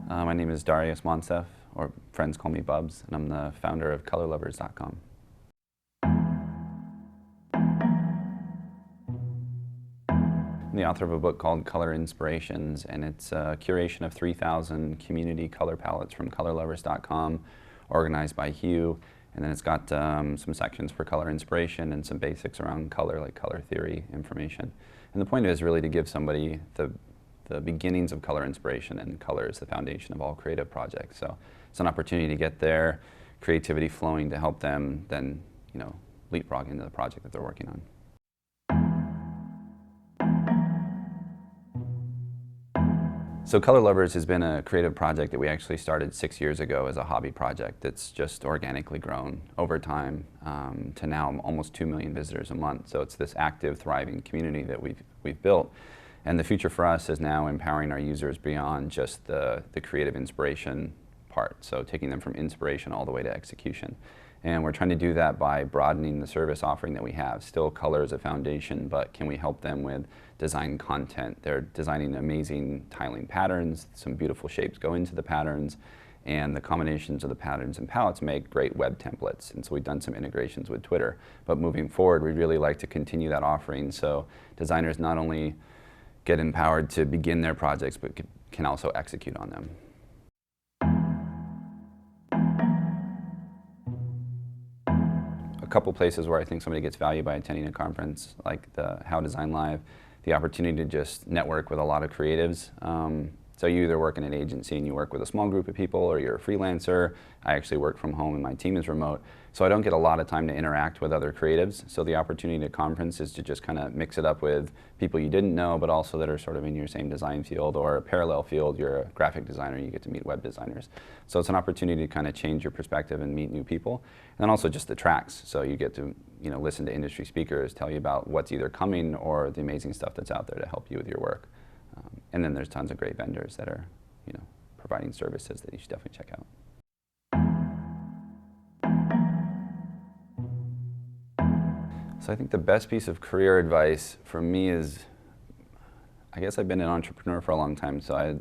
My name is Darius Monsef, or friends call me Bubs, and I'm the founder of COLOURLovers.com. I'm the author of a book called Color Inspirations, and it's a curation of 3,000 community color palettes from COLOURLovers.com, organized by hue, and then it's got some sections for color inspiration and some basics around color, like color theory information. And the point is really to give somebody the beginnings of color inspiration, and color is the foundation of all creative projects. So it's an opportunity to get their creativity flowing to help them then, leapfrog into the project that they're working on. So COLOURLovers has been a creative project that we actually started 6 years ago as a hobby project that's just organically grown over time to now almost 2 million visitors a month. So it's this active, thriving community that we've built. And the future for us is now empowering our users beyond just the creative inspiration part. So taking them from inspiration all the way to execution. And we're trying to do that by broadening the service offering that we have. Still color is a foundation, but can we help them with design content? They're designing amazing tiling patterns, some beautiful shapes go into the patterns, and the combinations of the patterns and palettes make great web templates. And so we've done some integrations with Twitter. But moving forward, we'd really like to continue that offering so designers not only get empowered to begin their projects, but can also execute on them. A couple places where I think somebody gets value by attending a conference, like the How Design Live, the opportunity to just network with a lot of creatives. So you either work in an agency and you work with a small group of people, or you're a freelancer. I actually work from home and my team is remote. So I don't get a lot of time to interact with other creatives. So the opportunity at conference is to just kind of mix it up with people you didn't know, but also that are sort of in your same design field or a parallel field. You're a graphic designer, you get to meet web designers. So it's an opportunity to kind of change your perspective and meet new people. And then also just the tracks. So you get to listen to industry speakers tell you about what's either coming or the amazing stuff that's out there to help you with your work. And then there's tons of great vendors that are, providing services that you should definitely check out. So I think the best piece of career advice for me is, I guess I've been an entrepreneur for a long time, so I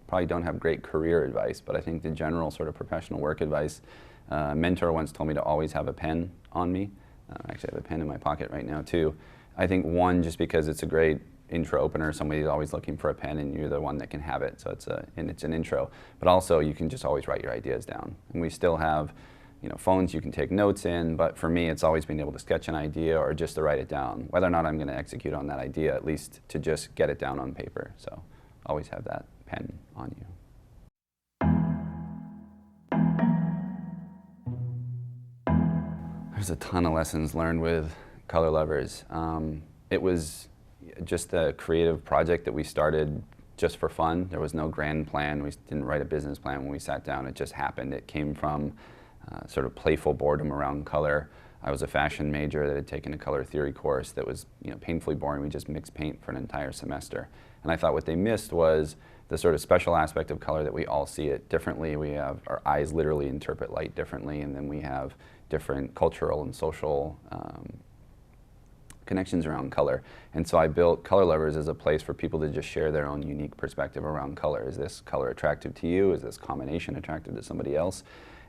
probably don't have great career advice, but I think the general sort of professional work advice, a mentor once told me to always have a pen on me. I actually have a pen in my pocket right now too. I think one, just because it's a great intro opener, somebody's always looking for a pen and you're the one that can have it, so it's an intro. But also you can just always write your ideas down. And we still have phones you can take notes in, but for me it's always being able to sketch an idea or just to write it down. Whether or not I'm going to execute on that idea, at least to just get it down on paper. So always have that pen on you. There's a ton of lessons learned with COLOURLovers. It was just a creative project that we started just for fun. There was no grand plan. We didn't write a business plan when we sat down. It just happened. It came from sort of playful boredom around color. I was a fashion major that had taken a color theory course that was painfully boring. We just mixed paint for an entire semester. And I thought what they missed was the sort of special aspect of color that we all see it differently. We have, our eyes literally interpret light differently, and then we have different cultural and social connections around color. And so I built COLOURLovers as a place for people to just share their own unique perspective around color. Is this color attractive to you? Is this combination attractive to somebody else?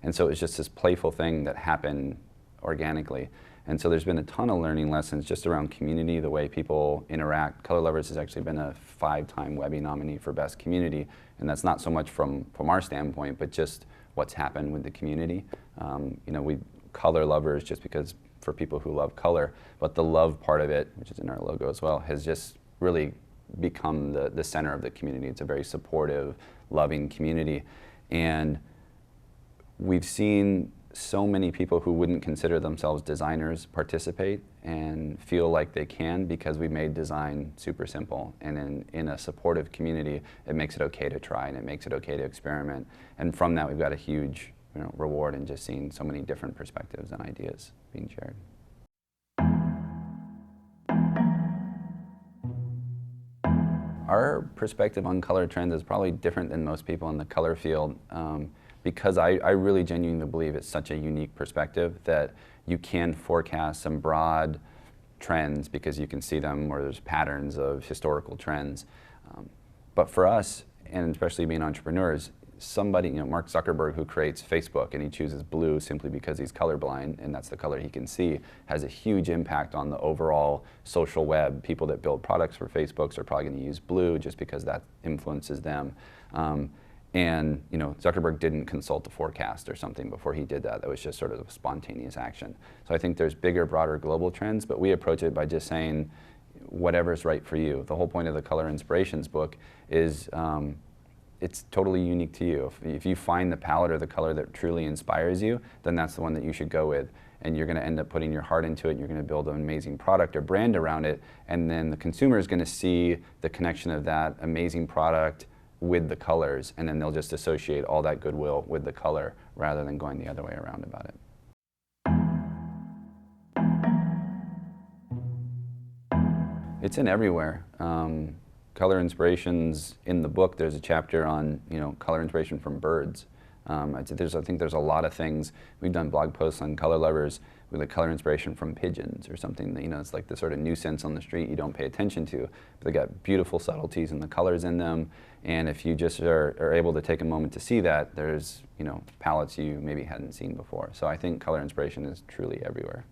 And so it's just this playful thing that happened organically. And so there's been a ton of learning lessons just around community, the way people interact. COLOURLovers has actually been a 5-time Webby nominee for Best Community, and that's not so much from our standpoint, but just what's happened with the community. We COLOURLovers just because for people who love color, but the love part of it, which is in our logo as well, has just really become the center of the community. It's a very supportive, loving community. And we've seen so many people who wouldn't consider themselves designers participate and feel like they can because we made design super simple. And in a supportive community, it makes it okay to try and it makes it okay to experiment. And from that, we've got a huge reward in just seeing so many different perspectives and ideas being shared. Our perspective on color trends is probably different than most people in the color field because I really genuinely believe it's such a unique perspective that you can forecast some broad trends because you can see them where there's patterns of historical trends. But for us, and especially being entrepreneurs, somebody, Mark Zuckerberg, who creates Facebook, and he chooses blue simply because he's colorblind and that's the color he can see, has a huge impact on the overall social web. People that build products for Facebooks are probably going to use blue just because that influences them. And Zuckerberg didn't consult the forecast or something before he did that. That was just sort of a spontaneous action. So I think there's bigger, broader global trends, but we approach it by just saying whatever's right for you. The whole point of the Color Inspirations book is it's totally unique to you. If you find the palette or the color that truly inspires you, then that's the one that you should go with. And you're going to end up putting your heart into it, and you're going to build an amazing product or brand around it, and then the consumer is going to see the connection of that amazing product with the colors, and then they'll just associate all that goodwill with the color rather than going the other way around about it. It's in everywhere. Color inspirations in the book, there's a chapter on color inspiration from birds. I think there's a lot of things. We've done blog posts on color lovers with a color inspiration from pigeons or something that, it's like the sort of nuisance on the street you don't pay attention to. But they got beautiful subtleties and the colors in them. And if you just are able to take a moment to see that, there's, palettes you maybe hadn't seen before. So I think color inspiration is truly everywhere.